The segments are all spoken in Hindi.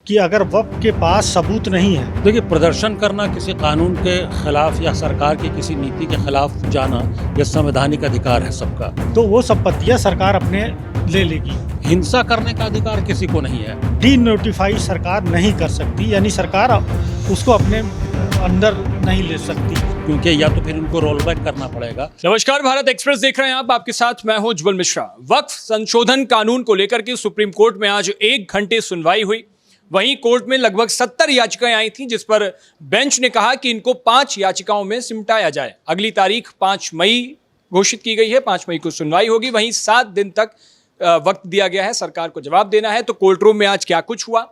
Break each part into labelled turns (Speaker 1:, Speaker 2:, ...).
Speaker 1: कि अगर वक्त के पास सबूत नहीं है।
Speaker 2: देखिए, प्रदर्शन करना किसी कानून के खिलाफ या सरकार की किसी नीति के खिलाफ जाना यह संवैधानिक अधिकार है सबका।
Speaker 1: तो वो संपत्तियां सरकार अपने ले लेगी।
Speaker 2: हिंसा करने का अधिकार किसी को नहीं है।
Speaker 1: डी नोटिफाई सरकार नहीं कर सकती, यानी सरकार उसको अपने अंदर नहीं ले सकती,
Speaker 2: क्योंकि या तो फिर उनको रोल बैक करना पड़ेगा।
Speaker 3: नमस्कार, भारत एक्सप्रेस देख रहे हैं आप। आपके साथ मैं हूं उज्जवल मिश्रा। वक्फ संशोधन कानून को लेकर के सुप्रीम कोर्ट में आज 1 घंटे सुनवाई हुई। वहीं कोर्ट में लगभग 70 याचिकाएं आई थी, जिस पर बेंच ने कहा कि इनको 5 याचिकाओं में सिमटाया जाए। अगली तारीख 5 मई घोषित की गई है। 5 मई को सुनवाई होगी। वहीं 7 दिन तक वक्त दिया गया है सरकार को जवाब देना है। तो कोर्ट रूम में आज क्या कुछ हुआ,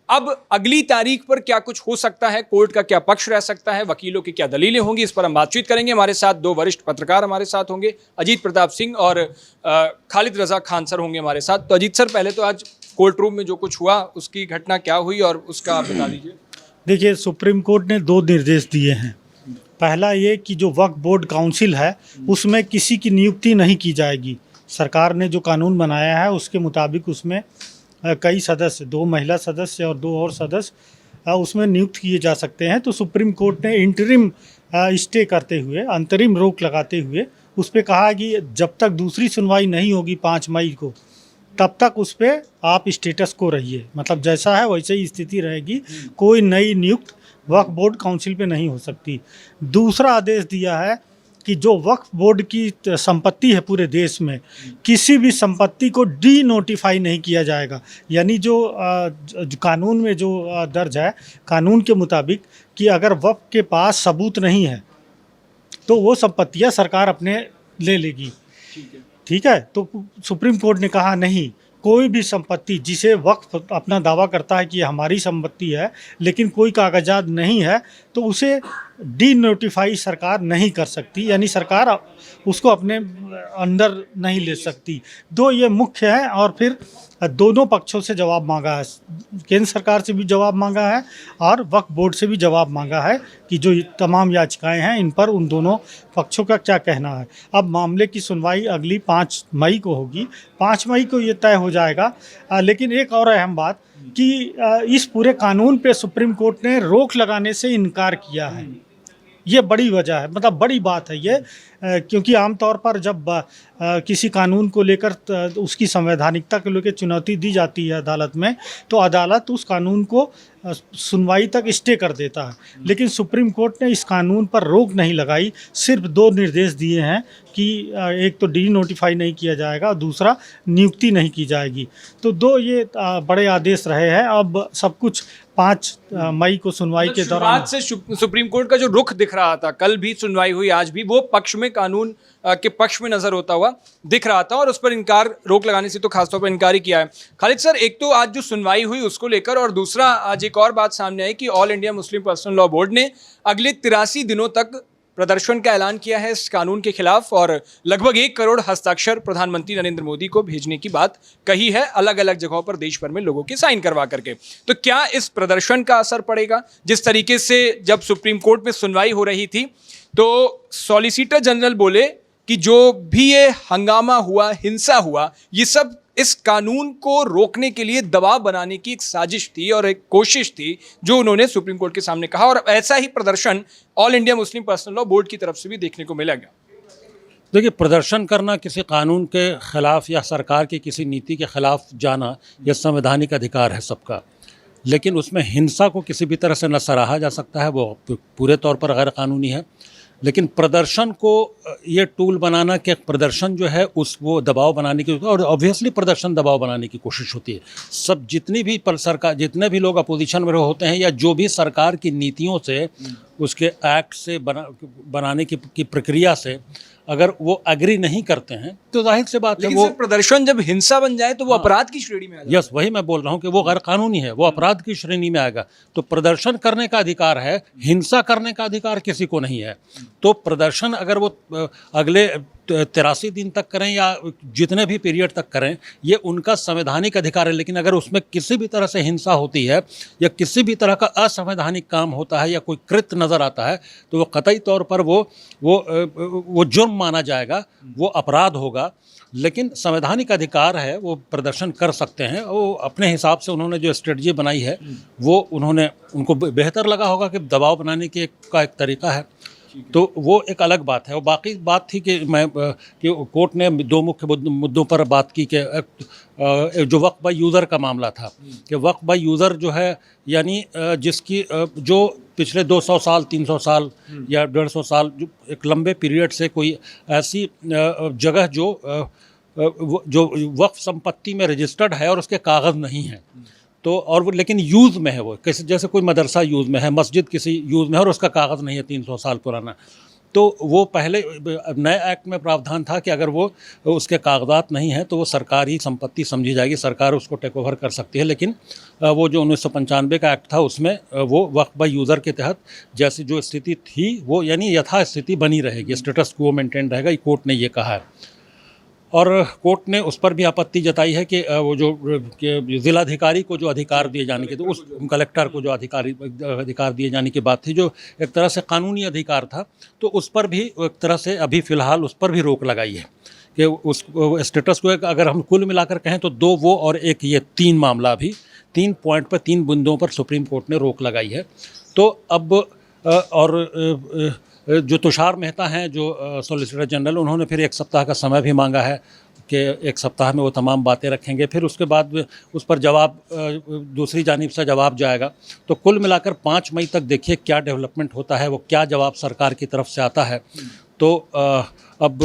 Speaker 3: अब अगली तारीख पर क्या कुछ हो सकता है, कोर्ट का क्या पक्ष रह सकता है, वकीलों की क्या दलीलें होंगी, इस पर हम बातचीत करेंगे। हमारे साथ 2 वरिष्ठ पत्रकार हमारे साथ होंगे, अजीत प्रताप सिंह और खालिद रजा खान सर होंगे हमारे साथ। तो अजीत सर, पहले तो आज कोर्ट रूम में जो कुछ हुआ उसकी घटना क्या हुई और उसका आप बता दीजिए।
Speaker 1: देखिए, सुप्रीम कोर्ट ने 2 निर्देश दिए हैं। पहला ये कि जो वक्फ बोर्ड काउंसिल है उसमें किसी की नियुक्ति नहीं की जाएगी। सरकार ने जो कानून बनाया है उसके मुताबिक उसमें कई सदस्य, 2 महिला सदस्य और 2 और सदस्य उसमें नियुक्त किए जा सकते हैं। तो सुप्रीम कोर्ट ने इंटरिम स्टे करते हुए, अंतरिम रोक लगाते हुए उस पर कहा कि जब तक दूसरी सुनवाई नहीं होगी 5 मई को, तब तक उस पर आप स्टेटस को रहिए, मतलब जैसा है वैसे ही स्थिति रहेगी। कोई नई नियुक्त वक्फ बोर्ड काउंसिल पे नहीं हो सकती। दूसरा आदेश दिया है कि जो वक्फ बोर्ड की संपत्ति है पूरे देश में, किसी भी संपत्ति को डी नोटिफाई नहीं किया जाएगा। यानी जो कानून में जो दर्ज है, कानून के मुताबिक कि अगर वक्फ के पास सबूत नहीं है तो वो संपत्तियां सरकार अपने ले लेगी। ठीक है। तो सुप्रीम कोर्ट ने कहा नहीं, कोई भी संपत्ति जिसे वक्फ अपना दावा करता है कि हमारी संपत्ति है लेकिन कोई कागजात नहीं है, तो उसे डी नोटिफाई सरकार नहीं कर सकती, यानी सरकार उसको अपने अंदर नहीं ले सकती। 2 ये मुख्य है। और फिर दोनों पक्षों से जवाब मांगा है, केंद्र सरकार से भी जवाब मांगा है और वक्फ बोर्ड से भी जवाब मांगा है कि जो तमाम याचिकाएं हैं इन पर उन दोनों पक्षों का क्या कहना है। अब मामले की सुनवाई अगली 5 मई को होगी। 5 मई को ये तय हो जाएगा। लेकिन एक और अहम बात कि इस पूरे कानून पे सुप्रीम कोर्ट ने रोक लगाने से इनकार किया है। ये बड़ी वजह है, मतलब बड़ी बात है ये, क्योंकि आमतौर पर जब किसी कानून को लेकर उसकी संवैधानिकता को लेकर चुनौती दी जाती है अदालत में, तो अदालत उस कानून को सुनवाई तक स्टे कर देता है। लेकिन सुप्रीम कोर्ट ने इस कानून पर रोक नहीं लगाई, सिर्फ 2 निर्देश दिए हैं कि एक तो डी नोटिफाई नहीं किया जाएगा और दूसरा नियुक्ति नहीं की जाएगी। तो 2 ये बड़े आदेश रहे हैं। अब सब कुछ 5 मई को सुनवाई के दौरान
Speaker 3: से सुप्रीम कोर्ट का जो रुख दिख रहा था, कल भी सुनवाई हुई, आज भी, वो पक्ष में, कानून के पक्ष में नजर होता हुआ दिख रहा था और उस पर इनकार, रोक लगाने से तो खासतौर पर इनकार ही किया है। खालिद सर, एक तो आज जो सुनवाई हुई उसको लेकर, और दूसरा आज एक और बात सामने आई कि all India Muslim personal law board ने अगले 83 दिनों तक प्रदर्शन का ऐलान किया है इस कानून के खिलाफ और लगभग 1 करोड़ हस्ताक्षर प्रधानमंत्री नरेंद्र मोदी को भेजने की बात कही है, अलग अलग जगहों पर देश भर में लोगों के साइन करवा करके। तो क्या इस प्रदर्शन का असर पड़ेगा? जिस तरीके से जब सुप्रीम कोर्ट में सुनवाई हो रही थी तो सॉलिसिटर जनरल बोले कि जो भी ये हंगामा हुआ, हिंसा हुआ, ये सब इस कानून को रोकने के लिए दबाव बनाने की एक साजिश थी और एक कोशिश थी, जो उन्होंने सुप्रीम कोर्ट के सामने कहा। और ऐसा ही प्रदर्शन all India Muslim personal law board की तरफ से भी देखने को मिलेगा।
Speaker 2: देखिए, प्रदर्शन करना किसी कानून के खिलाफ या सरकार की किसी नीति के खिलाफ जाना यह संवैधानिक अधिकार है सबका। लेकिन उसमें हिंसा को किसी भी तरह से न सराहा जा सकता है, वो पूरे तौर पर गैर कानूनी है। लेकिन प्रदर्शन को ये टूल बनाना कि प्रदर्शन जो है वो दबाव बनाने की, और ऑब्वियसली प्रदर्शन दबाव बनाने की कोशिश होती है। सब जितनी भी सरकार, जितने भी लोग अपोजिशन में होते हैं या जो भी सरकार की नीतियों से, उसके एक्ट से बनाने की प्रक्रिया से अगर वो एग्री नहीं करते हैं तो जाहिर से बात है वो
Speaker 3: प्रदर्शन जब हिंसा बन जाए तो वो अपराध की श्रेणी में आ जाए।
Speaker 2: यस, वही मैं बोल रहा हूँ कि वो गैर कानूनी है, वो अपराध की श्रेणी में आएगा। तो प्रदर्शन करने का अधिकार है, हिंसा करने का अधिकार किसी को नहीं है। तो प्रदर्शन अगर वो अगले 83 दिन तक करें या जितने भी पीरियड तक करें, ये उनका संवैधानिक अधिकार है। लेकिन अगर उसमें किसी भी तरह से हिंसा होती है या किसी भी तरह का असंवैधानिक काम होता है या कोई कृत्य नज़र आता है तो वो कतई तौर पर वो जुर्म माना जाएगा, वो अपराध होगा। लेकिन संवैधानिक अधिकार है, वो प्रदर्शन कर सकते हैं। वो अपने हिसाब से उन्होंने जो स्ट्रेटजी बनाई है वो उनको बेहतर लगा होगा कि दबाव बनाने की का एक तरीका है, तो वो एक अलग बात है। और बाकी बात थी कि कोर्ट ने दो मुख्य मुद्दों पर बात की कि जो वक्फ बाय यूज़र का मामला था कि वक्फ बाय यूज़र जो है यानी जिसकी जो पिछले 200 साल 300 साल या 150 साल जो एक लंबे पीरियड से कोई ऐसी जगह जो वक्फ संपत्ति में रजिस्टर्ड है और उसके कागज़ नहीं हैं, तो और वो लेकिन यूज़ में है, वो कैसे जैसे कोई मदरसा यूज़ में है, मस्जिद किसी यूज़ में है और उसका कागज़ नहीं है 300 साल पुराना, तो वो पहले नए एक्ट में प्रावधान था कि अगर वो उसके कागजात नहीं हैं तो वो सरकारी संपत्ति समझी जाएगी, सरकार उसको टेक ओवर कर सकती है। लेकिन वो जो 1995 का एक्ट था उसमें वो वक्फ बाय यूज़र के तहत जैसी जो स्थिति थी वो यानी यथा स्थिति बनी रहेगी, स्टेटस क्वो मेंटेन रहेगा, कोर्ट ने ये कहा है। और कोर्ट ने उस पर भी आपत्ति जताई है कि वो जो ज़िलाधिकारी को जो अधिकार दिए जाने के, तो उस कलेक्टर को जो अधिकार दिए जाने की बात थी जो एक तरह से कानूनी अधिकार था, तो उस पर भी एक तरह से अभी फ़िलहाल उस पर भी रोक लगाई है कि उस स्टेटस को अगर हम कुल मिलाकर कहें तो 2 वो और 1 ये 3 मामला भी 3 पॉइंट पर 3 बिंदुओं पर सुप्रीम कोर्ट ने रोक लगाई है। तो अब और जो तुषार मेहता हैं जो सॉलिसिटर जनरल, उन्होंने फिर 1 सप्ताह का समय भी मांगा है कि 1 सप्ताह में वो तमाम बातें रखेंगे, फिर उसके बाद उस पर जवाब दूसरी जानिब से जवाब जाएगा। तो कुल मिलाकर 5 मई तक देखिए क्या डेवलपमेंट होता है, वो क्या जवाब सरकार की तरफ से आता है। तो अब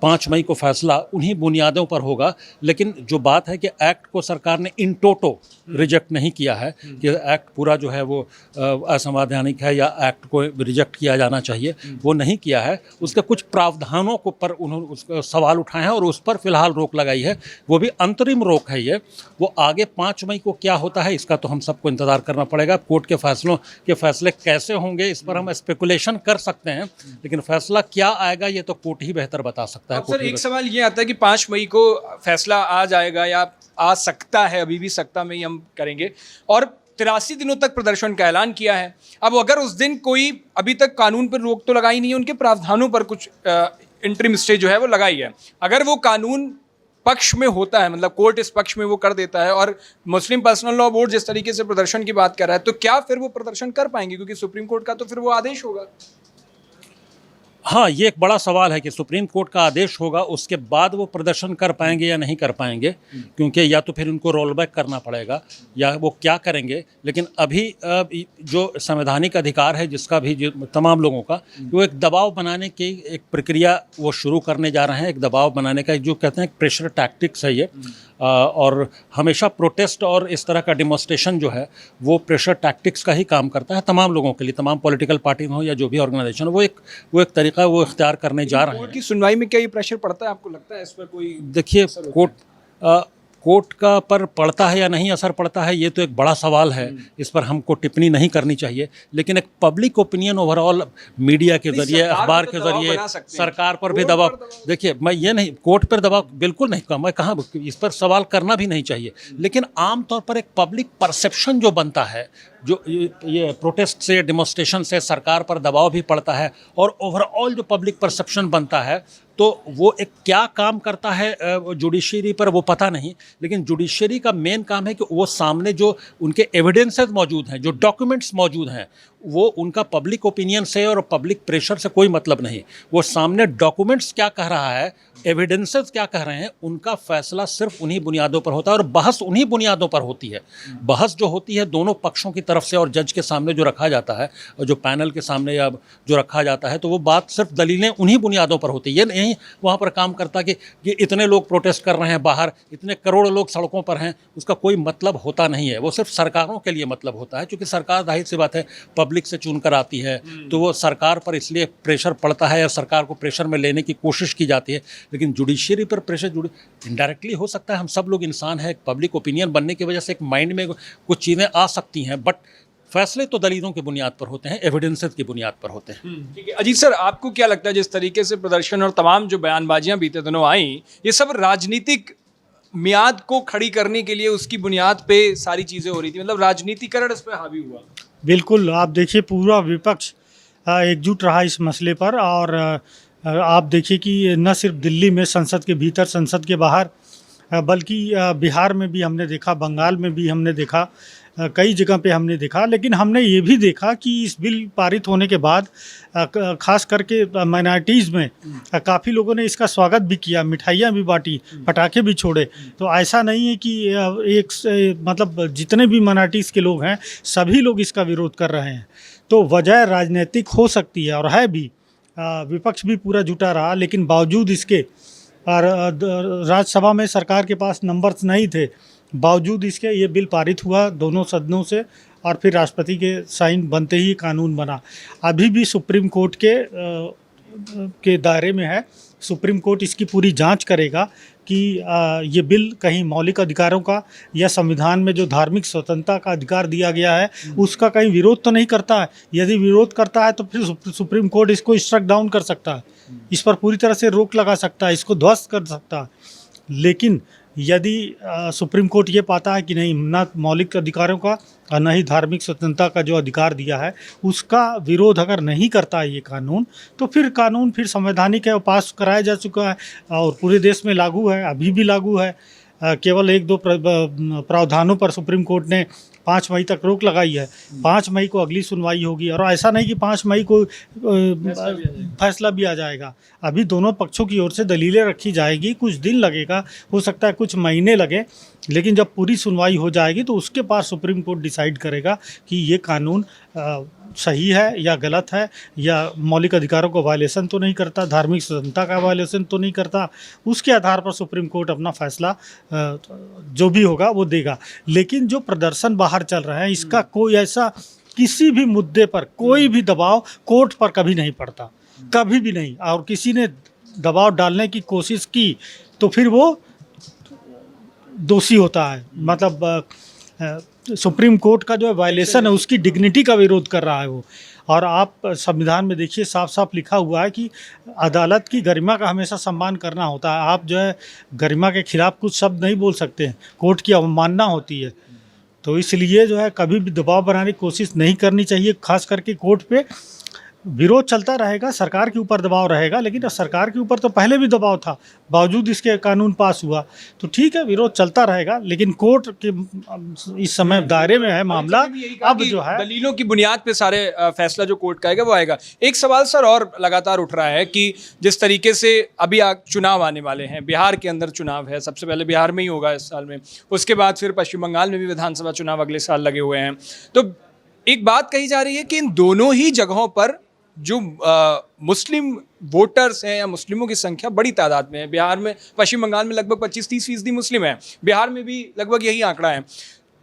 Speaker 2: 5 मई को फैसला उन्हीं बुनियादों पर होगा। लेकिन जो बात है कि एक्ट को सरकार ने इन टोटो रिजेक्ट नहीं किया है कि एक्ट पूरा जो है वो असंवैधानिक है या एक्ट को रिजेक्ट किया जाना चाहिए, वो नहीं किया है। उसके कुछ प्रावधानों को पर उन्होंने उसका सवाल उठाए हैं और उस पर फिलहाल रोक लगाई है, वो भी अंतरिम रोक है ये। वो आगे 5 मई को क्या होता है इसका तो हम सबको इंतज़ार करना पड़ेगा। कोर्ट के फैसले कैसे होंगे इस पर हम स्पेकुलेशन कर सकते हैं, लेकिन फैसला क्या आएगा ये तो कोर्ट ही बेहतर बता सकता है।
Speaker 3: सर एक सवाल ये आता है कि 5 मई को फैसला आ जाएगा या आ सकता है, अभी भी सकता में ही हम करेंगे, और 83 दिनों तक प्रदर्शन का ऐलान किया है। अब अगर उस दिन कोई अभी तक कानून पर रोक तो लगाई नहीं है, उनके प्रावधानों पर कुछ इंटरिम स्टे जो है वो लगाई है। अगर वो कानून पक्ष में होता है, मतलब कोर्ट इस पक्ष में वो कर देता है और मुस्लिम पर्सनल लॉ बोर्ड जिस तरीके से प्रदर्शन की बात कर रहा है, तो क्या फिर वो प्रदर्शन कर पाएंगे? क्योंकि सुप्रीम कोर्ट का तो फिर वो आदेश होगा।
Speaker 2: हाँ, ये एक बड़ा सवाल है कि सुप्रीम कोर्ट का आदेश होगा, उसके बाद वो प्रदर्शन कर पाएंगे या नहीं कर पाएंगे, क्योंकि या तो फिर उनको रोल बैक करना पड़ेगा या वो क्या करेंगे। लेकिन अभी जो संवैधानिक अधिकार है जिसका भी तमाम लोगों का, वो एक दबाव बनाने की एक प्रक्रिया वो शुरू करने जा रहे हैं। एक दबाव बनाने का जो कहते हैं प्रेशर टैक्टिक्स है ये, और हमेशा प्रोटेस्ट और इस तरह का डिमॉन्स्ट्रेशन जो है वो प्रेशर टैक्टिक्स का ही काम करता है तमाम लोगों के लिए, तमाम पॉलिटिकल पार्टी हो या जो भी ऑर्गेनाइजेशन हो, वो एक तरीका वो इख्तियार करने जा रहे हैं।
Speaker 3: कोर्ट की सुनवाई में क्या ये प्रेशर पड़ता है, आपको लगता है इस पर कोई?
Speaker 2: देखिए, कोर्ट का पर पड़ता है या नहीं असर पड़ता है ये तो एक बड़ा सवाल है, इस पर हमको टिप्पणी नहीं करनी चाहिए। लेकिन एक पब्लिक ओपिनियन ओवरऑल मीडिया के ज़रिए, अखबार के ज़रिए सरकार पर भी दबाव, देखिए मैं ये नहीं, कोर्ट पर दबाव बिल्कुल नहीं कहूँ, मैं कहाँ इस पर सवाल करना भी नहीं चाहिए। लेकिन आमतौर पर एक पब्लिक परसेप्शन जो बनता है, जो ये प्रोटेस्ट से, डिमॉन्स्ट्रेशन से सरकार पर दबाव भी पड़ता है और ओवरऑल जो पब्लिक परसेप्शन बनता है, तो वो एक क्या काम करता है जुडिशरी पर वो पता नहीं। लेकिन जुडिशरी का मेन काम है कि वो सामने जो उनके एविडेंसेस मौजूद हैं, जो डॉक्यूमेंट्स मौजूद हैं, वो उनका पब्लिक ओपिनियन से और पब्लिक प्रेशर से कोई मतलब नहीं। वो सामने डॉक्यूमेंट्स क्या कह रहा है, एविडेंसेस क्या कह रहे हैं, उनका फैसला सिर्फ उन्हीं बुनियादों पर होता है और बहस उन्हीं बुनियादों पर होती है। बहस जो होती है दोनों पक्षों की तरफ से और जज के सामने जो रखा जाता है, और जो पैनल के सामने या जो रखा जाता है, तो वो बात सिर्फ दलीलें उन्हीं बुनियादों पर होती है। ये नहीं वहाँ पर काम करता कि इतने लोग प्रोटेस्ट कर रहे हैं बाहर, इतने करोड़ लोग सड़कों पर हैं, उसका कोई मतलब होता नहीं है। वो सिर्फ सरकारों के लिए मतलब होता है, क्योंकि सरकार जाहिर सी बात है पब्लिक से चुनकर आती है, तो वो सरकार पर इसलिए प्रेशर पड़ता है और सरकार को प्रेशर में लेने की कोशिश की जाती है। लेकिन जुडिशरी पर प्रेशर इनडायरेक्टली हो सकता है, हम सब लोग इंसान हैं, पब्लिक ओपिनियन बनने की वजह से एक माइंड में कुछ चीज़ें आ सकती हैं, बट फैसले तो दलीलों की बुनियाद पर होते हैं, एविडेंसेस की बुनियाद पर होते हैं।
Speaker 3: ठीक है अजीत सर, आपको क्या लगता है जिस तरीके से प्रदर्शन और तमाम जो बयानबाजियां बीते दिनों आई, ये सब राजनीतिक मियाद को खड़ी करने के लिए उसकी बुनियाद पे सारी चीजें हो रही थी, मतलब राजनीतिकरण इस पे हावी हुआ?
Speaker 1: बिल्कुल, आप देखिए पूरा विपक्ष एकजुट रहा इस मसले पर। और आप देखिए कि न सिर्फ दिल्ली में संसद के भीतर, संसद के बाहर, बल्कि बिहार में भी हमने देखा, बंगाल में भी हमने देखा, कई जगह पे हमने देखा। लेकिन हमने ये भी देखा कि इस बिल पारित होने के बाद खास करके माइनॉरिटीज़ में काफ़ी लोगों ने इसका स्वागत भी किया, मिठाइयाँ भी बांटी, पटाखे भी छोड़े। तो ऐसा नहीं है कि मतलब जितने भी माइनॉरिटीज़ के लोग हैं सभी लोग इसका विरोध कर रहे हैं। तो वजह राजनीतिक हो सकती है और है भी, विपक्ष भी पूरा जुटा रहा, लेकिन बावजूद इसके और राज्यसभा में सरकार के पास नंबर्स नहीं थे, बावजूद इसके ये बिल पारित हुआ दोनों सदनों से और फिर राष्ट्रपति के साइन बनते ही कानून बना। अभी भी सुप्रीम कोर्ट के दायरे में है। सुप्रीम कोर्ट इसकी पूरी जांच करेगा कि ये बिल कहीं मौलिक अधिकारों का या संविधान में जो धार्मिक स्वतंत्रता का अधिकार दिया गया है उसका कहीं विरोध तो नहीं करता है। यदि विरोध करता है तो फिर सुप्रीम कोर्ट इसको स्ट्राइक डाउन कर सकता है, इस पर पूरी तरह से रोक लगा सकता है, इसको ध्वस्त कर सकता है। लेकिन यदि सुप्रीम कोर्ट ये पाता है कि नहीं, ना मौलिक अधिकारों का और न ही धार्मिक स्वतंत्रता का जो अधिकार दिया है उसका विरोध अगर नहीं करता है ये कानून, तो फिर कानून फिर संवैधानिक है, पास कराया जा चुका है और पूरे देश में लागू है, अभी भी लागू है। केवल एक दो प्रावधानों पर सुप्रीम कोर्ट ने 5 मई तक रोक लगाई है। 5 मई को अगली सुनवाई होगी और ऐसा नहीं कि 5 मई को फैसला भी आ जाएगा। अभी दोनों पक्षों की ओर से दलीलें रखी जाएगी, कुछ दिन लगेगा, हो सकता है कुछ महीने लगे, लेकिन जब पूरी सुनवाई हो जाएगी तो उसके बाद सुप्रीम कोर्ट डिसाइड करेगा कि ये कानून सही है या गलत है, या मौलिक अधिकारों को वायलेशन तो नहीं करता, धार्मिक स्वतंत्रता का वायलेशन तो नहीं करता। उसके आधार पर सुप्रीम कोर्ट अपना फैसला जो भी होगा वो देगा। लेकिन जो प्रदर्शन बाहर चल रहा है, इसका कोई ऐसा किसी भी मुद्दे पर कोई भी दबाव कोर्ट पर कभी नहीं पड़ता, कभी भी नहीं। और किसी ने दबाव डालने की कोशिश की तो फिर वो दोषी होता है। मतलब सुप्रीम कोर्ट का जो वायलेशन है उसकी डिग्निटी का विरोध कर रहा है वो। और आप संविधान में देखिए साफ साफ लिखा हुआ है कि अदालत की गरिमा का हमेशा सम्मान करना होता है। आप जो है गरिमा के खिलाफ कुछ शब्द नहीं बोल सकते हैं, कोर्ट की अवमानना होती है। तो इसलिए जो है कभी भी दबाव बनाने की कोशिश नहीं करनी चाहिए। खास करके कोर्ट पे विरोध चलता रहेगा, सरकार के ऊपर दबाव रहेगा, लेकिन सरकार के ऊपर तो पहले भी दबाव था, बावजूद इसके कानून पास हुआ। तो ठीक है, विरोध चलता रहेगा, लेकिन कोर्ट के इस समय दायरे में है मामला। अब जो है
Speaker 3: दलीलों की बुनियाद पे सारे फैसला जो कोर्ट का आएगा वो आएगा। एक सवाल सर और लगातार उठ रहा है कि जिस तरीके से अभी चुनाव आने वाले हैं, बिहार के अंदर चुनाव है, सबसे पहले बिहार में ही होगा इस साल में, उसके बाद फिर पश्चिम बंगाल में भी विधानसभा चुनाव अगले साल लगे हुए हैं। तो एक बात कही जा रही है कि इन दोनों ही जगहों पर जो मुस्लिम वोटर्स हैं या मुस्लिमों की संख्या बड़ी तादाद में है। बिहार में, पश्चिम बंगाल में लगभग 25-30% मुस्लिम हैं, बिहार में भी लगभग यही आंकड़ा है।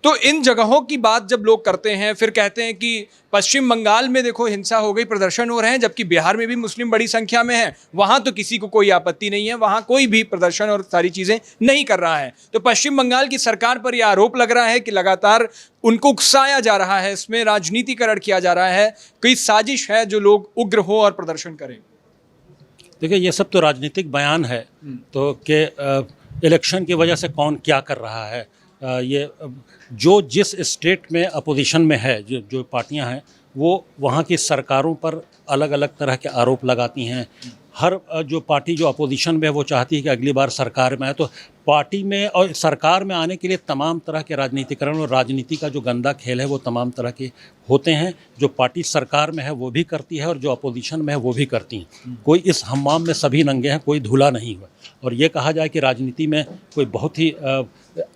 Speaker 3: तो इन जगहों की बात जब लोग करते हैं, फिर कहते हैं कि पश्चिम बंगाल में देखो हिंसा हो गई, प्रदर्शन हो रहे हैं, जबकि बिहार में भी मुस्लिम बड़ी संख्या में है, वहाँ तो किसी को कोई आपत्ति नहीं है, वहाँ कोई भी प्रदर्शन और सारी चीज़ें नहीं कर रहा है। तो पश्चिम बंगाल की सरकार पर यह आरोप लग रहा है कि लगातार उनको उकसाया जा रहा है, इसमें राजनीतिकरण किया जा रहा है, कोई साजिश है जो लोग उग्र हो और प्रदर्शन करें।
Speaker 2: देखिए, ये सब तो राजनीतिक बयान है, तो कि इलेक्शन की वजह से कौन क्या कर रहा है। ये जो जिस स्टेट में अपोजिशन में है, जो पार्टियां हैं, वो वहाँ की सरकारों पर अलग अलग तरह के आरोप लगाती हैं। हर जो पार्टी जो अपोजिशन में है वो चाहती है कि अगली बार सरकार में आए। तो पार्टी में और सरकार में आने के लिए तमाम तरह के राजनीतिकरण और राजनीति का जो गंदा खेल है वो तमाम तरह के होते हैं। जो पार्टी सरकार में है वो भी करती है और जो अपोजिशन में है वो भी करती हैं। कोई इस हम्माम में सभी नंगे हैं, कोई धुला नहीं हुआ। और ये कहा जाए कि राजनीति में कोई बहुत ही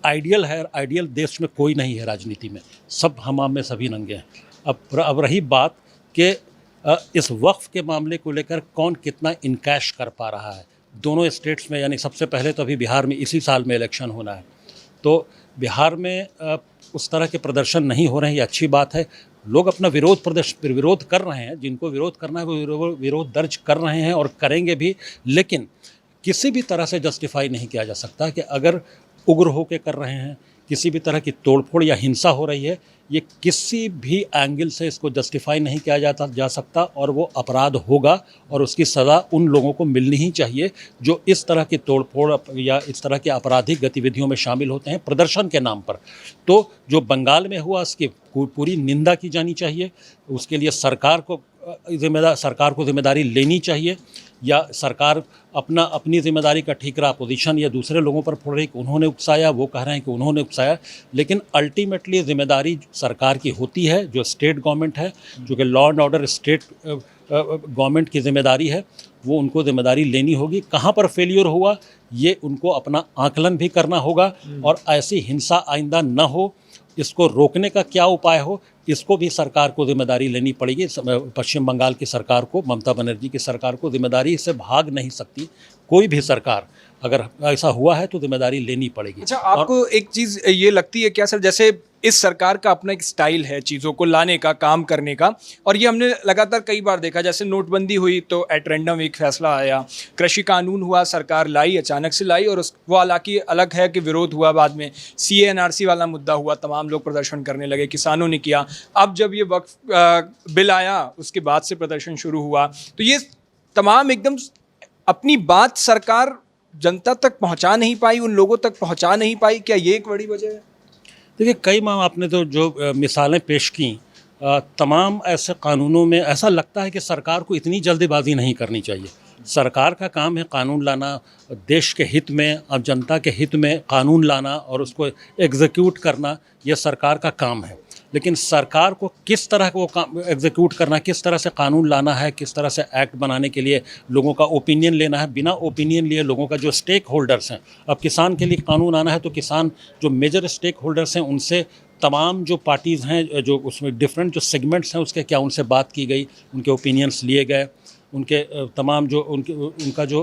Speaker 2: आइडियल है, आइडियल देश में कोई नहीं है राजनीति में, सब हम्माम में सभी नंगे हैं। अब रही बात कि इस वक्फ के मामले को लेकर कौन कितना इनकैश कर पा रहा है दोनों स्टेट्स में। यानी सबसे पहले तो अभी बिहार में इसी साल में इलेक्शन होना है, तो बिहार में उस तरह के प्रदर्शन नहीं हो रहे हैं, ये अच्छी बात है। लोग अपना विरोध कर रहे हैं, जिनको विरोध करना है वो विरोध दर्ज कर रहे हैं और करेंगे भी। लेकिन किसी भी तरह से जस्टिफाई नहीं किया जा सकता कि अगर उग्र होकर कर रहे हैं, किसी भी तरह की तोड़फोड़ या हिंसा हो रही है, ये किसी भी एंगल से इसको जस्टिफाई नहीं किया जा सकता और वो अपराध होगा और उसकी सज़ा उन लोगों को मिलनी ही चाहिए जो इस तरह की तोड़फोड़ या इस तरह की आपराधिक गतिविधियों में शामिल होते हैं प्रदर्शन के नाम पर। तो जो बंगाल में हुआ उसकी पूरी निंदा की जानी चाहिए, उसके लिए सरकार को जिम्मेदारी लेनी चाहिए, या सरकार अपनी जिम्मेदारी का ठीकरा अपोजिशन या दूसरे लोगों पर फोड़ रही कि उन्होंने उकसाया, वो कह रहे हैं कि उन्होंने उकसाया, लेकिन अल्टीमेटली जिम्मेदारी सरकार की होती है, जो स्टेट गवर्नमेंट है, जो कि law and order state government की जिम्मेदारी है, वो उनको जिम्मेदारी लेनी होगी। कहाँ पर फेलियर हुआ ये उनको अपना आकलन भी करना होगा और ऐसी हिंसा आइंदा न हो, इसको रोकने का क्या उपाय हो, इसको भी सरकार को जिम्मेदारी लेनी पड़ेगी। पश्चिम बंगाल की सरकार को, ममता बनर्जी की सरकार को जिम्मेदारी से भाग नहीं सकती। कोई भी सरकार अगर ऐसा हुआ है तो जिम्मेदारी लेनी पड़ेगी।
Speaker 3: अच्छा, आपको एक चीज़ ये लगती है क्या सर, जैसे इस सरकार का अपना एक स्टाइल है चीज़ों को लाने का, काम करने का, और ये हमने लगातार कई बार देखा, जैसे नोटबंदी हुई तो एट रैंडम एक फैसला आया, कृषि कानून हुआ, सरकार लाई, अचानक से लाई, और वो हालांकि अलग है कि विरोध हुआ बाद में, CA NRC वाला मुद्दा हुआ, तमाम लोग प्रदर्शन करने लगे, किसानों ने किया। अब जब ये वक्फ बिल आया उसके बाद से प्रदर्शन शुरू हुआ, तो ये तमाम एकदम अपनी बात सरकार जनता तक पहुंचा नहीं पाई, उन लोगों तक पहुंचा नहीं पाई, क्या ये एक बड़ी वजह है?
Speaker 2: देखिए, कई माह आपने तो जो मिसालें पेश की, तमाम ऐसे कानूनों में ऐसा लगता है कि सरकार को इतनी जल्दीबाजी नहीं करनी चाहिए। सरकार का काम है कानून लाना, देश के हित में, अब जनता के हित में कानून लाना और उसको एग्जीक्यूट करना, यह सरकार का काम है। लेकिन सरकार को किस तरह को काम एग्जीक्यूट करना, किस तरह से कानून लाना है, किस तरह से एक्ट बनाने के लिए लोगों का ओपिनियन लेना है, बिना ओपिनियन लिए लोगों का जो स्टेक होल्डर्स हैं, अब किसान के लिए कानून आना है तो किसान जो मेजर स्टेक होल्डर्स हैं उनसे, तमाम जो पार्टीज़ हैं, जो उसमें डिफरेंट जो सेगमेंट्स हैं उसके, क्या उनसे बात की गई, उनके ओपिनियंस लिए गए, उनके तमाम जो उनका जो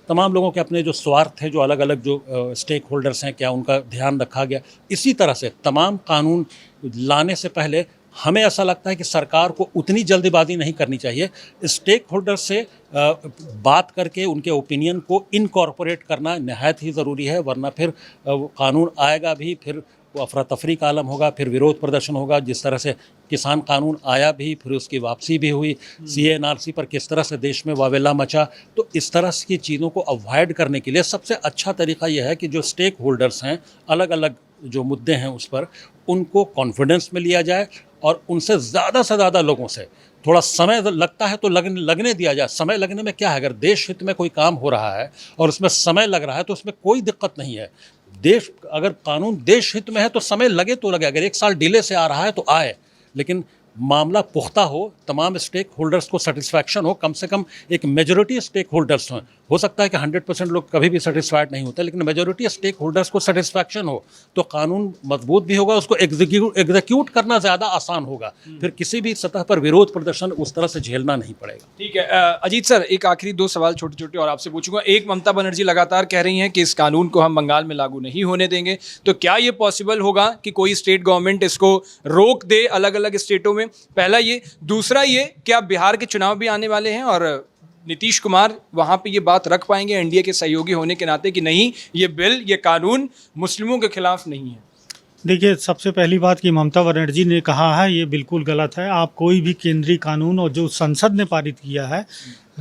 Speaker 2: तमाम लोगों के अपने जो स्वार्थ है, जो अलग अलग जो स्टेक होल्डर्स हैं, क्या उनका ध्यान रखा गया। इसी तरह से तमाम कानून लाने से पहले हमें ऐसा लगता है कि सरकार को उतनी जल्दीबाजी नहीं करनी चाहिए। स्टेक होल्डर से बात करके उनके ओपिनियन को इनकॉर्पोरेट करना नहायत ही ज़रूरी है, वरना फिर कानून आएगा भी, फिर वो अफरा तफरी का आलम होगा, फिर विरोध प्रदर्शन होगा। जिस तरह से किसान कानून आया भी, फिर उसकी वापसी भी हुई, CA NRC पर किस तरह से देश में वावेला मचा। तो इस तरह की चीज़ों को अवॉइड करने के लिए सबसे अच्छा तरीका यह है कि जो स्टेक होल्डर्स हैं, अलग अलग जो मुद्दे हैं उस पर, उनको कॉन्फिडेंस में लिया जाए और उनसे ज़्यादा से ज़्यादा लोगों से थोड़ा समय लगता है तो लगने दिया जाए। समय लगने में क्या है, अगर देश हित में कोई काम हो रहा है और उसमें समय लग रहा है तो उसमें कोई दिक्कत नहीं है। देश, अगर कानून देश हित में है तो समय लगे तो लगे, अगर 1 साल डिले से आ रहा है तो आए, लेकिन मामला पुख्ता हो, तमाम स्टेक होल्डर्स को सेटिस्फैक्शन हो, कम से कम एक मेजॉरिटी स्टेक होल्डर्स हो सकता है कि 100% लोग कभी भी सेटिस्फाइड नहीं होते, लेकिन मेजॉरिटी स्टेक होल्डर्स को सेटिस्फैक्शन हो तो कानून मजबूत भी होगा, उसको एग्जीक्यूट करना ज़्यादा आसान होगा, फिर किसी भी सतह पर विरोध प्रदर्शन उस तरह से झेलना नहीं पड़ेगा।
Speaker 3: ठीक है, अजीत सर, एक आखिरी 2 सवाल छोटे छोटे और आपसे पूछूंगा। एक, ममता बनर्जी लगातार कह रही हैं कि इस कानून को हम बंगाल में लागू नहीं होने देंगे, तो क्या ये पॉसिबल होगा कि कोई स्टेट गवर्नमेंट इसको रोक दे अलग अलग स्टेटों में? पहला ये। दूसरा ये, क्या बिहार के चुनाव भी आने वाले हैं और नीतीश कुमार वहाँ पे ये बात रख पाएंगे एनडीए के सहयोगी होने के नाते कि नहीं, ये बिल, ये कानून मुस्लिमों के खिलाफ नहीं है?
Speaker 1: देखिए, सबसे पहली बात कि ममता बनर्जी ने कहा है ये बिल्कुल गलत है। आप कोई भी केंद्रीय कानून और जो संसद ने पारित किया है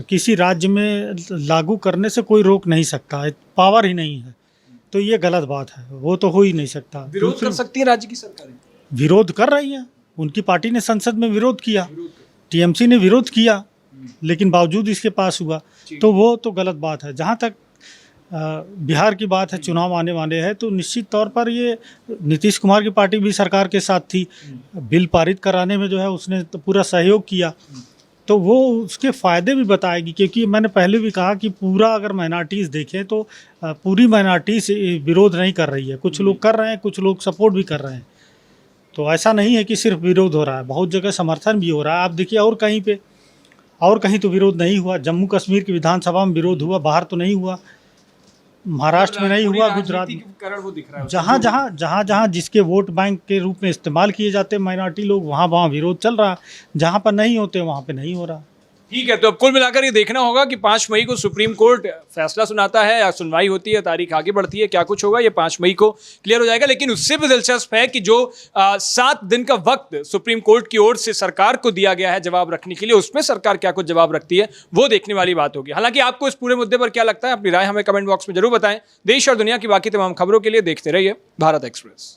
Speaker 1: किसी राज्य में लागू करने से कोई रोक नहीं सकता, पावर ही नहीं है, तो ये गलत बात है, वो तो हो ही नहीं सकता।
Speaker 3: विरोध कर सकती है राज्य की सरकारें?
Speaker 1: विरोध कर रही है, उनकी पार्टी ने संसद में विरोध किया, TMC ने विरोध किया, लेकिन बावजूद इसके पास हुआ, तो वो तो गलत बात है। जहाँ तक बिहार की बात है, चुनाव आने वाले हैं, तो निश्चित तौर पर ये नीतीश कुमार की पार्टी भी सरकार के साथ थी, बिल पारित कराने में जो है उसने तो पूरा सहयोग किया, तो वो उसके फ़ायदे भी बताएगी। क्योंकि मैंने पहले भी कहा कि पूरा अगर माइनॉरिटीज़ देखें तो पूरी माइनॉरिटीज़ विरोध नहीं कर रही है, कुछ लोग कर रहे हैं, कुछ लोग सपोर्ट भी कर रहे हैं, तो ऐसा नहीं है कि सिर्फ विरोध हो रहा है, बहुत जगह समर्थन भी हो रहा है। आप देखिए, और कहीं तो विरोध नहीं हुआ। जम्मू कश्मीर की विधानसभा में विरोध हुआ, बाहर तो नहीं हुआ, महाराष्ट्र में नहीं हुआ, गुजरात में, जहाँ जिसके वोट बैंक के रूप में इस्तेमाल किए जाते हैं माइनॉरिटी लोग, वहाँ विरोध चल रहा है। जहाँ पर नहीं होते वहाँ पे नहीं हो रहा।
Speaker 3: ठीक है, तो अब कुल मिलाकर ये देखना होगा कि 5 मई को सुप्रीम कोर्ट फैसला सुनाता है या सुनवाई होती है, तारीख आगे बढ़ती है, क्या कुछ होगा ये 5 मई को क्लियर हो जाएगा। लेकिन उससे भी दिलचस्प है कि जो 7 दिन का वक्त सुप्रीम कोर्ट की ओर से सरकार को दिया गया है जवाब रखने के लिए, उसमें सरकार क्या कुछ जवाब रखती है वो देखने वाली बात होगी। हालांकि आपको इस पूरे मुद्दे पर क्या लगता है, अपनी राय हमें कमेंट बॉक्स में जरूर बताएं। देश और दुनिया की बाकी तमाम खबरों के लिए देखते रहिए भारत एक्सप्रेस।